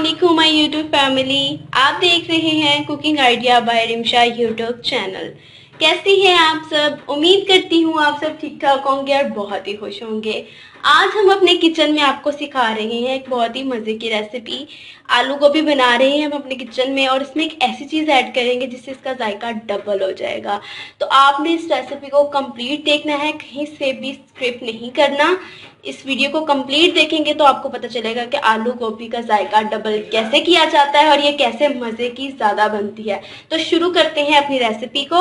वालेकुम my YouTube family. आप देख रहे हैं cooking idea by Rimsha YouTube channel. कैसे हैं आप सब? उम्मीद करती हूँ आप सब ठीक ठाक होंगे और बहुत ही खुश होंगे। आज हम अपने किचन में आपको सिखा रहे हैं एक बहुत ही मज़े की रेसिपी। आलू गोभी बना रहे हैं हम अपने किचन में और इसमें एक ऐसी चीज़ ऐड करेंगे जिससे इसका जायका डबल हो जाएगा। तो आपने इस रेसिपी को कंप्लीट देखना है, कहीं से भी स्किप नहीं करना। इस वीडियो को कंप्लीट देखेंगे तो आपको पता चलेगा कि आलू गोभी का जायका डबल कैसे किया जाता है और ये कैसे मज़े की ज़्यादा बनती है। तो शुरू करते हैं अपनी रेसिपी को।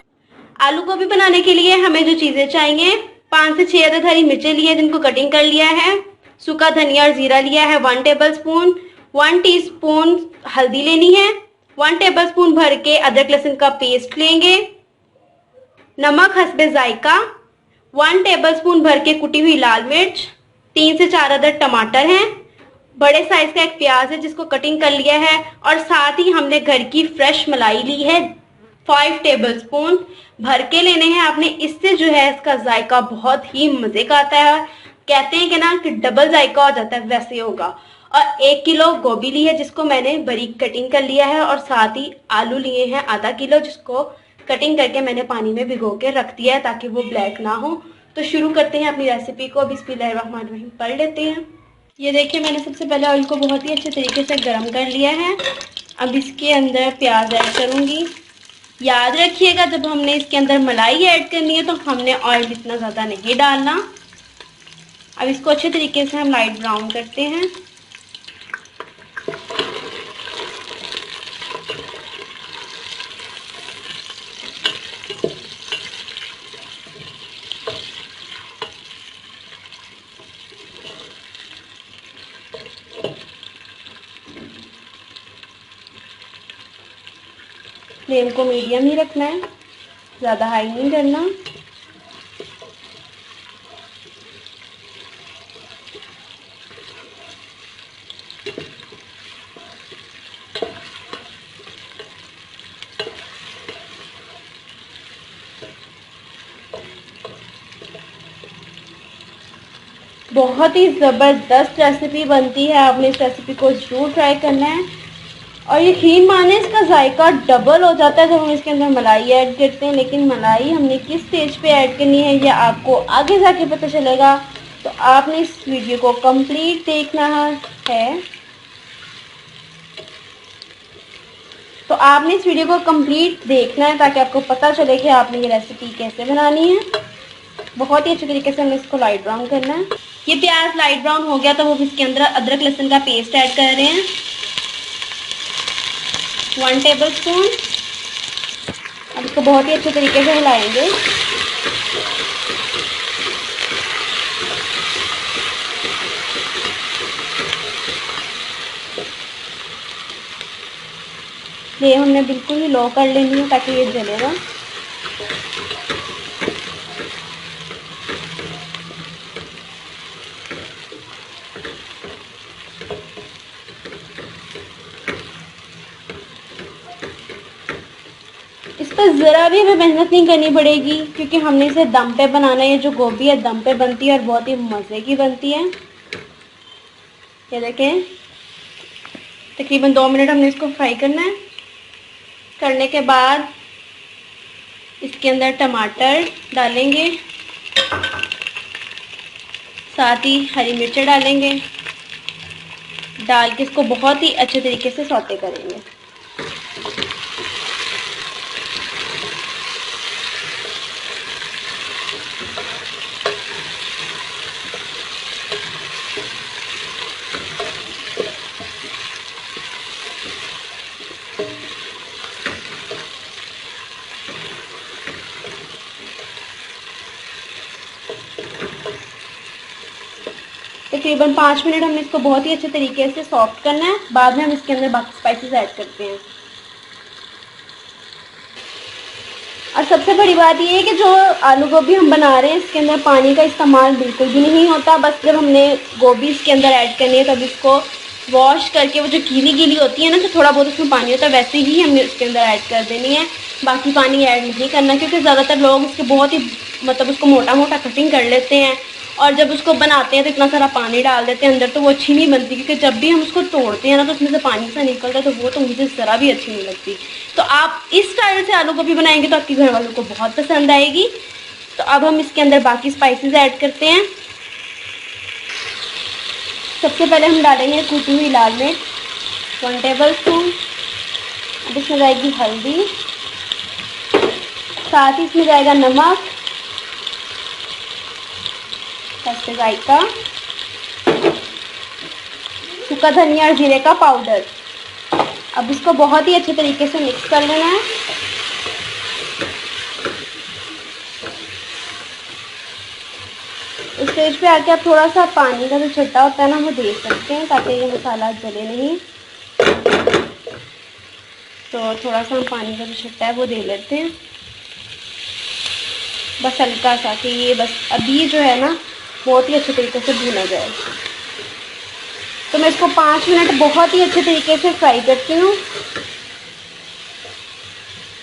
आलू गोभी बनाने के लिए हमें जो चीज़ें चाहिए, 5 से 6 अदद हरी मिर्चें ली है जिनको कटिंग कर लिया है, सूखा धनिया और जीरा लिया है 1 टेबलस्पून, 1 टीस्पून हल्दी लेनी है, 1 टेबलस्पून भर के अदरक लहसुन का पेस्ट लेंगे, नमक हस्बे जायका, 1 टेबलस्पून भर के कुटी हुई लाल मिर्च, 3 से 4 अदद टमाटर हैं, बड़े साइज का एक प्याज है जिसको कटिंग कर लिया है और साथ ही हमने घर की फ्रेश मलाई ली है 5 टेबलस्पून भर के लेने हैं आपने। इससे जो है इसका जायका बहुत ही मजे का आता है। कहते हैं कि ना कि डबल जायका हो जाता है, वैसे होगा। और 1 किलो गोभी ली है जिसको मैंने बारीक कटिंग कर लिया है और साथ ही आलू लिए हैं आधा किलो जिसको कटिंग करके मैंने पानी में भिगो के रख दिया है ताकि वो ब्लैक ना हो। तो शुरू करते हैं अपनी रेसिपी को। बिस्मिल्लाहिर्रहमानिर्रहीम पढ़ लेते हैं। ये देखिए मैंने सबसे पहले ऑयल को बहुत ही अच्छे तरीके से गर्म कर लिया है। अब इसके अंदर प्याज ऐड करूंगी। याद रखिएगा जब हमने इसके अंदर मलाई ऐड करनी है तो हमने ऑयल इतना ज़्यादा नहीं डालना। अब इसको अच्छे तरीके से हम लाइट ब्राउन करते हैं। फ्लेम को मीडियम ही रखना है, ज़्यादा हाई नहीं करना। बहुत ही ज़बरदस्त रेसिपी बनती है, आपने इस रेसिपी को ज़रूर ट्राई करना है। और यकीन माने इसका जायका डबल हो जाता है जब हम इसके अंदर मलाई ऐड करते हैं। लेकिन मलाई हमने किस स्टेज पे ऐड करनी है यह आपको आगे जाके पता चलेगा। तो आपने इस वीडियो को कंप्लीट देखना है। तो आपने इस वीडियो को कंप्लीट देखना है ताकि आपको पता चले कि आपने ये रेसिपी कैसे बनानी है। बहुत ही अच्छे तरीके से हमें इसको लाइट ब्राउन करना है। ये प्याज लाइट ब्राउन हो गया तो हम इसके अंदर अदरक लहसुन का पेस्ट ऐड कर रहे हैं 1 टेबलस्पून। अब इसको बहुत ही अच्छे तरीके से हिलाएंगे। ये हमने बिल्कुल ही लो कर लेनी है ताकि ये जलेगा। इस पर ज़रा भी हमें मेहनत नहीं करनी पड़ेगी क्योंकि हमने इसे दम पे बनाना है। ये जो गोभी है दम पे बनती है और बहुत ही मज़े की बनती है। ये देखें तकरीबन 2 मिनट हमने इसको फ्राई करना है। करने के बाद इसके अंदर टमाटर डालेंगे, साथ ही हरी मिर्चें डालेंगे। डाल के इसको बहुत ही अच्छे तरीके से सौते करेंगे। तकरीबन 5 मिनट हमने इसको बहुत ही अच्छे तरीके से सॉफ्ट करना है। बाद में हम इसके अंदर बाकी स्पाइसेस ऐड करते हैं। और सबसे बड़ी बात ये है कि जो आलू गोभी हम बना रहे हैं इसके अंदर पानी का इस्तेमाल बिल्कुल भी नहीं होता। बस जब हमने गोभी इसके अंदर ऐड करनी है तब इसको वॉश करके वो जो गीली गीली होती है ना, तो थोड़ा बहुत उसमें पानी होता है, वैसे ही हमने इसके अंदर ऐड कर देनी है। बाकी पानी ऐड नहीं करना क्योंकि ज़्यादातर लोग इसके बहुत ही मतलब उसको मोटा मोटा कटिंग कर लेते हैं और जब उसको बनाते हैं तो इतना सारा पानी डाल देते हैं अंदर, तो वो अच्छी नहीं बनती, क्योंकि जब भी हम उसको तोड़ते हैं ना तो उसमें से पानी सा निकलता है, तो वो तो मुझे ज़रा भी अच्छी नहीं लगती। तो आप इस स्टाइल से आलू गोभी बनाएंगे तो आपके घर वालों को बहुत पसंद आएगी। तो अब हम इसके अंदर बाकी स्पाइसेस ऐड करते हैं। सबसे पहले हम डालेंगे कुटी हुई लाल मिर्च 1 टेबल स्पून। अब इसमें जाएगी हल्दी, साथ ही इसमें जाएगा नमक, कच्चे जायका, सूखा धनिया और जीरे का पाउडर। अब इसको बहुत ही अच्छे तरीके से मिक्स कर लेना है। इस स्टेज पे आके आप थोड़ा सा पानी का जो छट्टा होता है ना वो दे सकते हैं, ताकि ये मसाला जले नहीं। तो थोड़ा सा हम पानी का जो छट्टा है वो दे लेते हैं, बस हल्का सा, कि ये बस अभी जो है ना बहुत ही अच्छे तरीके से भुना जाए। तो मैं इसको 5 मिनट बहुत ही अच्छे तरीके से फ्राई करती हूँ।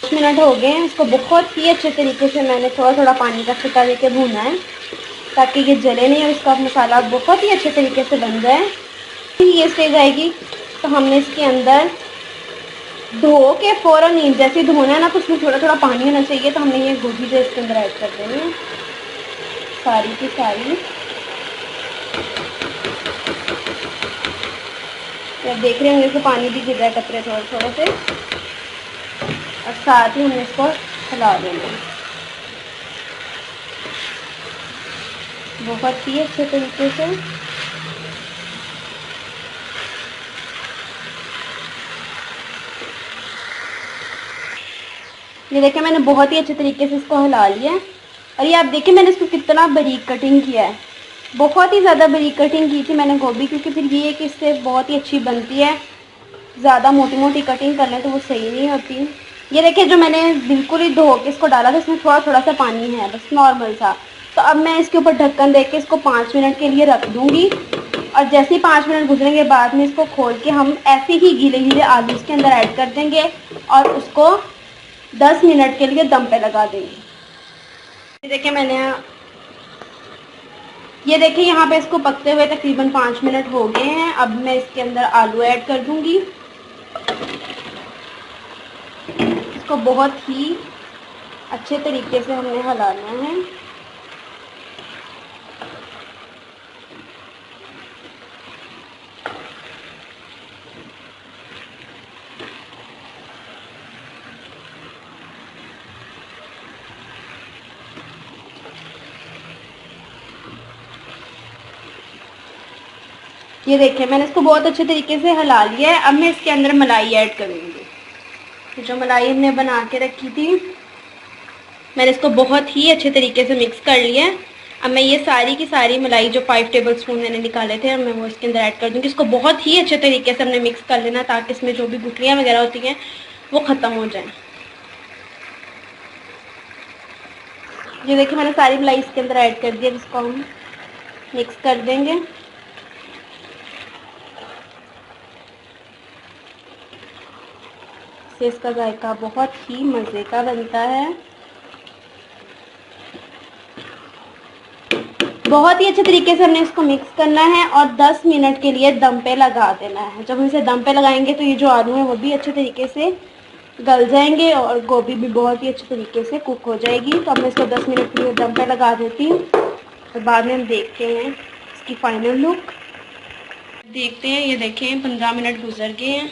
5 मिनट हो गए हैं, इसको बहुत ही अच्छे तरीके से मैंने थोड़ा थोड़ा पानी का छट्टा देके भूना है, ताकि ये जले नहीं और इसका मसाला बहुत ही अच्छे तरीके से बन जाए। ये स्टेज आएगी तो हमने इसके अंदर धो के फ़ौरन नहीं, जैसे धोना है ना तो उसमें थोड़ा थोड़ा पानी होना चाहिए। तो हमने ये गोभी जो इसके अंदर ऐड कर देनी है सारी की सारी। आप देख रहे होंगे इसको पानी भी गिर रहा है कतरे थोड़े थोड़े से, और साथ ही हमने इसको हिला देना है बहुत ही अच्छे तरीके से। ये देखिए मैंने बहुत ही अच्छे तरीके से इसको हिला लिया है। और ये आप देखिए मैंने इसको कितना बारीक कटिंग किया है, बहुत ही ज़्यादा बारीक कटिंग की थी मैंने गोभी, क्योंकि फिर ये है कि इससे बहुत ही अच्छी बनती है। ज़्यादा मोटी मोटी कटिंग कर लें तो वो सही नहीं होती। ये देखिए जो मैंने बिल्कुल ही धो के इसको डाला था, इसमें थोड़ा थोड़ा सा पानी है, बस नॉर्मल सा। तो अब मैं इसके ऊपर ढक्कन दे के इसको 5 मिनट के लिए रख दूँगी। और जैसे ही 5 मिनट गुजरेंगे बाद में इसको खोल के हम ऐसे ही गीले गीले आलू इसके अंदर ऐड कर देंगे और उसको 10 मिनट के लिए दम पे लगा देंगे। ये देखिए यहाँ पे इसको पकते हुए तकरीबन 5 मिनट हो गए हैं। अब मैं इसके अंदर आलू ऐड कर दूंगी। इसको बहुत ही अच्छे तरीके से हमने हिलाना है। ये देखिए मैंने इसको बहुत अच्छे तरीके से हिला लिया है। अब मैं इसके अंदर मलाई ऐड करूँगी। तो जो मलाई हमने बना के रखी थी मैंने इसको बहुत ही अच्छे तरीके से मिक्स कर लिया है। अब मैं ये सारी की सारी मलाई जो 5 टेबल स्पून मैंने निकाले थे मैं वो इसके अंदर ऐड कर दूँगी। इसको बहुत ही अच्छे तरीके से हमने मिक्स कर लेना, ताकि इसमें जो भी गुठलियाँ वगैरह होती हैं वो ख़त्म हो जाए। ये देखिए मैंने सारी मलाई इसके अंदर ऐड कर दी। इसको हम मिक्स कर देंगे। इसका जायका बहुत ही मज़े का बनता है। बहुत ही अच्छे तरीके से हमने इसको मिक्स करना है और 10 मिनट के लिए दम पे लगा देना है। जब हम इसे दम पे लगाएंगे तो ये जो आलू हैं वो भी अच्छे तरीके से गल जाएंगे और गोभी भी बहुत ही अच्छे तरीके से कुक हो जाएगी। तो अब मैं इसको 10 मिनट के लिए दम पे लगा देती हूँ और बाद में हम देखते हैं इसकी फाइनल लुक। देखते हैं, ये देखें 15 मिनट गुजर गए हैं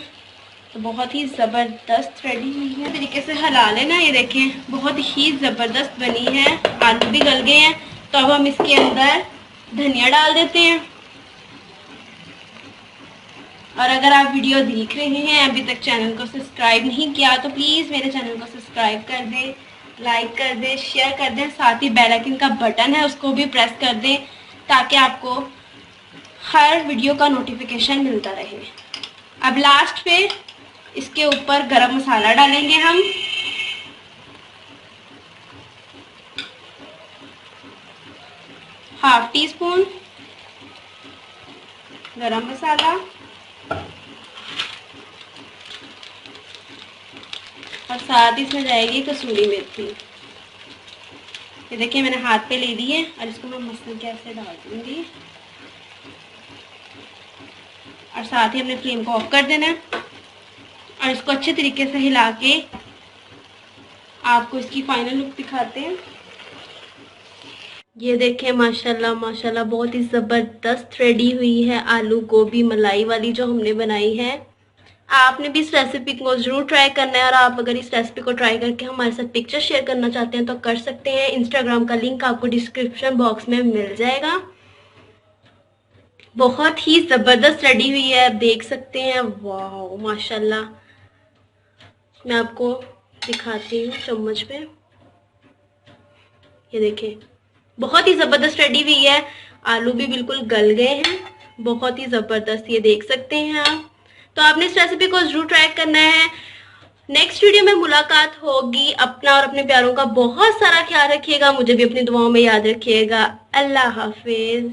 तो बहुत ही ज़बरदस्त रेडी हुई है। तरीके से हिला लेना। ये देखें बहुत ही ज़बरदस्त बनी है, आलू भी गल गए हैं। तो अब हम इसके अंदर धनिया डाल देते हैं। और अगर आप वीडियो देख रहे हैं अभी तक चैनल को सब्सक्राइब नहीं किया तो प्लीज़ मेरे चैनल को सब्सक्राइब कर दें, लाइक कर दें, शेयर कर दें। साथ ही बेल आइकन का बटन है उसको भी प्रेस कर दें, ताकि आपको हर वीडियो का नोटिफिकेशन मिलता रहे। अब लास्ट पे इसके ऊपर गरम मसाला डालेंगे हम। ½ टीस्पून गरम मसाला और साथ ही इसमें जाएगी कसूरी मेथी। ये देखिए मैंने हाथ पे ले ली है और इसको मैं मसलन के ऐसे डाल दूंगी और साथ ही अपने फ्लेम को ऑफ कर देना है और इसको अच्छे तरीके से हिला के आपको इसकी फाइनल लुक दिखाते हैं। ये देखें माशाल्लाह माशाल्लाह बहुत ही ज़बरदस्त रेडी हुई है आलू गोभी मलाई वाली जो हमने बनाई है। आपने भी इस रेसिपी को ज़रूर ट्राई करना है और आप अगर इस रेसिपी को ट्राई करके हमारे साथ पिक्चर शेयर करना चाहते हैं तो कर सकते हैं। इंस्टाग्राम का लिंक आपको डिस्क्रिप्शन बॉक्स में मिल जाएगा। बहुत ही ज़बरदस्त रेडी हुई है, आप देख सकते हैं। वाह माशाल्लाह, मैं आपको दिखाती हूँ चम्मच पे। ये देखें बहुत ही ज़बरदस्त रेडी हुई है। आलू भी बिल्कुल गल गए हैं, बहुत ही ज़बरदस्त, ये देख सकते हैं आप। तो आपने इस रेसिपी को जरूर ट्राई करना है। नेक्स्ट वीडियो में मुलाकात होगी। अपना और अपने प्यारों का बहुत सारा ख्याल रखिएगा, मुझे भी अपनी दुआओं में याद रखिएगा। अल्लाह हाफिज।